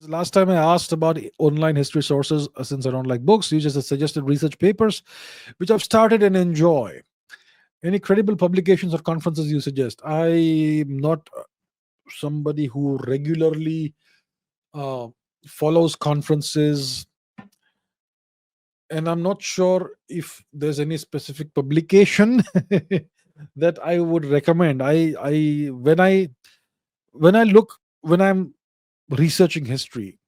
Last time I asked about online history sources, since I don't like books, you just suggested research papers, which I've started and enjoy. Any credible publications or conferences you suggest? I'm not somebody who regularly uh, follows conferences, and I'm not sure if there's any specific publication that I would recommend. When I'm researching history,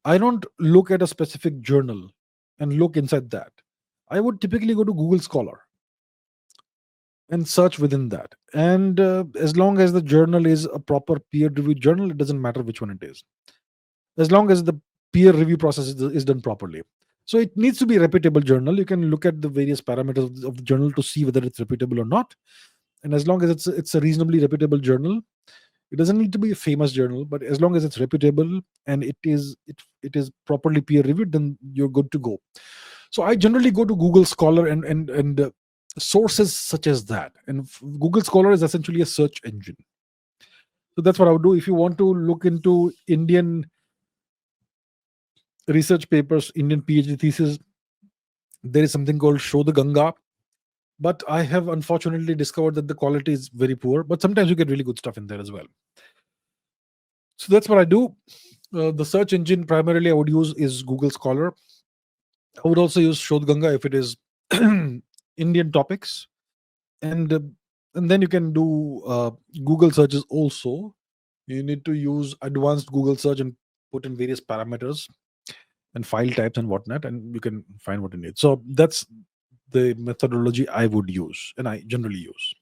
I don't look at a specific journal and look inside that. I would typically go to Google Scholar and search within that. And as long as the journal is a proper peer reviewed journal, it doesn't matter which one it is. As long as the peer review process is done properly. So it needs to be a reputable journal. You can look at the various parameters of the journal to see whether it's reputable or not. And as long as it's a reasonably reputable journal, it doesn't need to be a famous journal, but as long as it's reputable and it is properly peer reviewed, then you're good to go. So I generally go to Google Scholar and sources such as that. And Google Scholar is essentially a search engine. So that's what I would do. If you want to look into Indian research papers, Indian PhD thesis, there is something called Show the Ganga. But I have unfortunately discovered that the quality is very poor. But sometimes you get really good stuff in there as well. So that's what I do. The search engine primarily I would use is Google Scholar. I would also use Shodh Ganga if it is Indian topics, and then you can do Google searches also. You need to use advanced Google search and put in various parameters and file types and whatnot, and you can find what you need. So that's the methodology I would use, and I generally use.